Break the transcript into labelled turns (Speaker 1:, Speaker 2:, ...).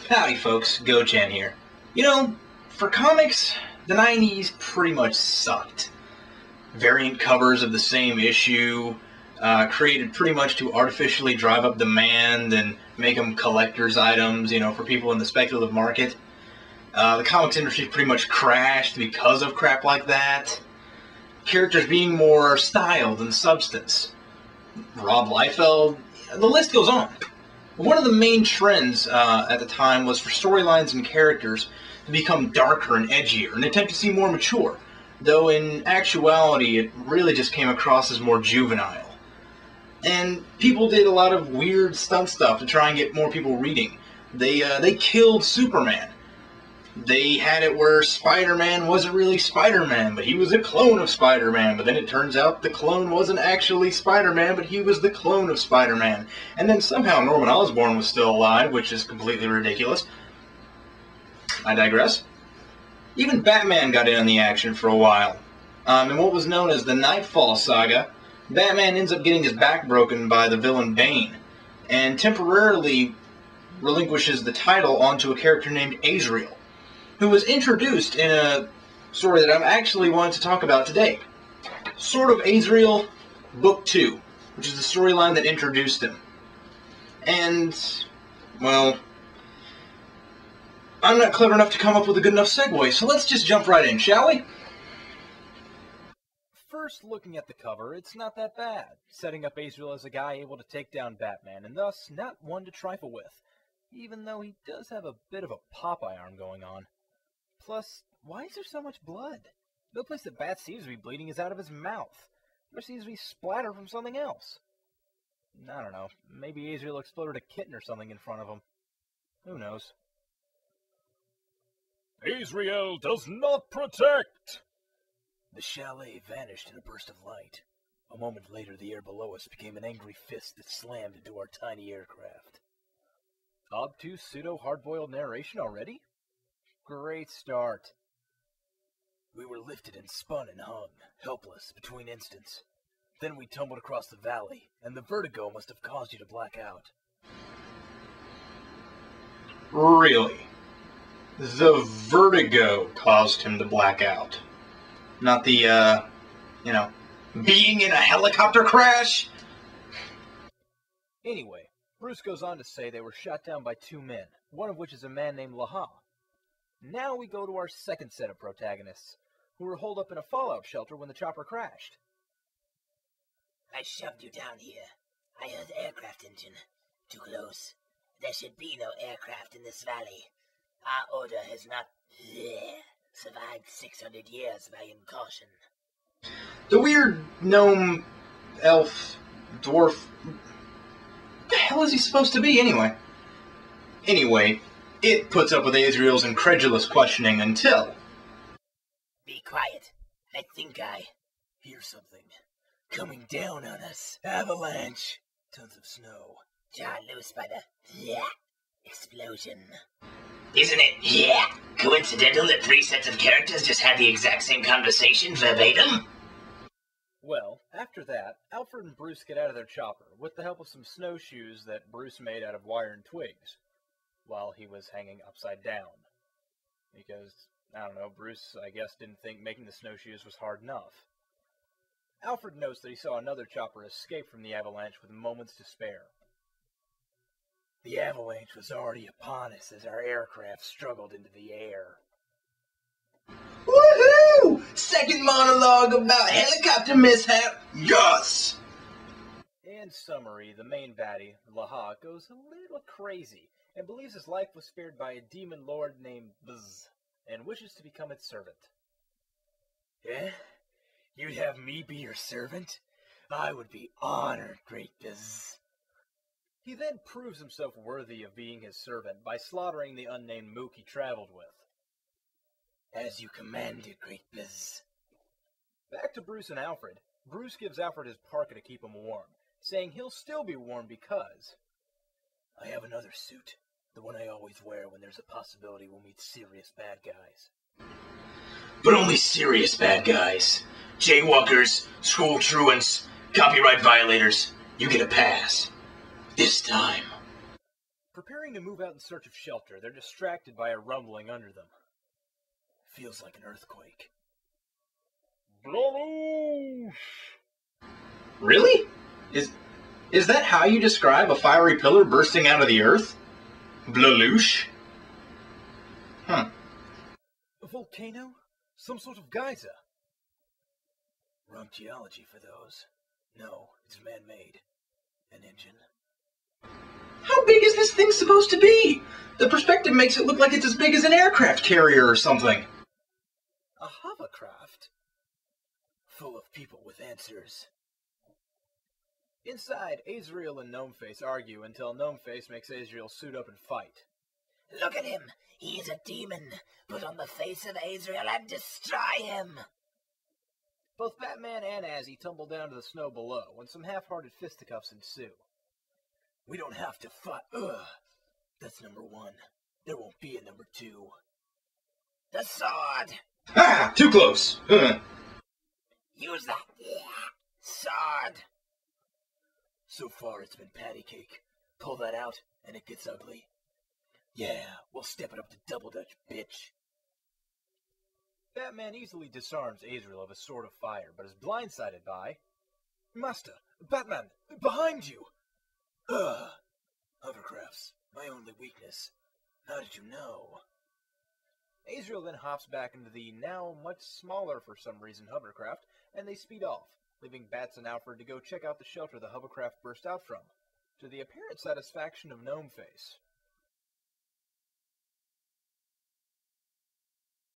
Speaker 1: Howdy folks, GoChan here. You know, for comics, the 90s pretty much sucked. Variant covers of the same issue, created pretty much to artificially drive up demand and make them collector's items, you know, for people in the speculative market. The comics industry pretty much crashed because of crap like that. Characters being more style than substance. Rob Liefeld, the list goes on. One of the main trends at the time was for storylines and characters to become darker and edgier, an attempt to seem more mature, though in actuality it really just came across as more juvenile. And people did a lot of weird stunt stuff to try and get more people reading. They killed Superman. They had it where Spider-Man wasn't really Spider-Man, but he was a clone of Spider-Man. But then it turns out the clone wasn't actually Spider-Man, but he was the clone of Spider-Man. And then somehow Norman Osborn was still alive, which is completely ridiculous. I digress. Even Batman got in on the action for a while. In what was known as the Nightfall Saga, Batman ends up getting his back broken by the villain Bane, and temporarily relinquishes the title onto a character named Azrael, who was introduced in a story that I'm actually wanting to talk about today. Sword of Azrael, Book 2, which is the storyline that introduced him. And, well, I'm not clever enough to come up with a good enough segue, so let's just jump right in, shall we?
Speaker 2: First, looking at the cover, it's not that bad, setting up Azrael as a guy able to take down Batman, and thus not one to trifle with, even though he does have a bit of a Popeye arm going on. Plus, why is there so much blood? No place that Bat seems to be bleeding is out of his mouth. There seems to be splatter from something else. I don't know, maybe Azrael exploded a kitten or something in front of him. Who knows?
Speaker 3: Azrael does not protect!
Speaker 2: The chalet vanished in a burst of light. A moment later, the air below us became an angry fist that slammed into our tiny aircraft. Obtuse pseudo-hard-boiled narration already? Great start. We were lifted and spun and hung, helpless, between instants. Then we tumbled across the valley, and the vertigo must have caused you to black out.
Speaker 1: Really? The vertigo caused him to black out. Not the, being in a helicopter crash?
Speaker 2: Anyway, Bruce goes on to say they were shot down by two men, one of which is a man named Laha. Now we go to our second set of protagonists, who were holed up in a fallout shelter when the chopper crashed.
Speaker 4: I shoved you down here. I heard the aircraft engine. Too close. There should be no aircraft in this valley. Our order has not survived 600 years by incaution.
Speaker 1: The weird gnome, elf, dwarf... What the hell is he supposed to be, anyway? Anyway, it puts up with Azrael's incredulous questioning until...
Speaker 4: Be quiet. I think I
Speaker 2: hear something. Coming down on us. Avalanche. Tons of snow.
Speaker 4: Jaw loose by the explosion.
Speaker 5: Isn't it, coincidental that three sets of characters just had the exact same conversation verbatim?
Speaker 2: Well, after that, Alfred and Bruce get out of their chopper, with the help of some snowshoes that Bruce made out of wire and twigs, while he was hanging upside down. Because, I don't know, Bruce, I guess, didn't think making the snowshoes was hard enough. Alfred notes that he saw another chopper escape from the avalanche with moments to spare. The avalanche was already upon us as our aircraft struggled into the air.
Speaker 1: Woohoo! Second monologue about helicopter mishap. Yes!
Speaker 2: In summary, the main baddie, Laha, goes a little crazy and believes his life was spared by a demon lord named Bzz and wishes to become its servant. Eh? You'd have me be your servant? I would be honored, great Bzz. He then proves himself worthy of being his servant by slaughtering the unnamed mook he traveled with. As you commanded, great Bzz. Back to Bruce and Alfred. Bruce gives Alfred his parka to keep him warm, saying he'll still be warm because... I have another suit, the one I always wear when there's a possibility we'll meet serious bad guys.
Speaker 5: But only serious bad guys. Jaywalkers, school truants, copyright violators. You get a pass. This time.
Speaker 2: Preparing to move out in search of shelter, they're distracted by a rumbling under them. Feels like an earthquake.
Speaker 3: Blalosh!
Speaker 1: Really? Is that how you describe a fiery pillar bursting out of the earth? Blalosh? Huh.
Speaker 2: A volcano? Some sort of geyser? Wrong geology for those. No, it's man-made. An engine.
Speaker 1: How big is this thing supposed to be? The perspective makes it look like it's as big as an aircraft carrier or something.
Speaker 2: A hovercraft? Full of people with answers. Inside, Azrael and Gnomeface argue until Gnomeface makes Azrael suit up and fight.
Speaker 4: Look at him! He is a demon! Put on the face of Azrael and destroy him!
Speaker 2: Both Batman and Azzy tumble down to the snow below when some half-hearted fisticuffs ensue. We don't have to fight. Ugh. That's number one. There won't be a number two.
Speaker 4: The sword!
Speaker 1: Ah! Too close!
Speaker 4: Use that sword!
Speaker 2: So far it's been patty cake. Pull that out, and it gets ugly. Yeah, we'll step it up to double dutch, bitch. Batman easily disarms Azrael of his sword of fire, but is blindsided by... Master! Batman! Behind you! Ugh! Hovercrafts, my only weakness. How did you know? Azrael then hops back into the now much smaller for some reason hovercraft, and they speed off, leaving Bats and Alfred to go check out the shelter the hovercraft burst out from, to the apparent satisfaction of Gnomeface.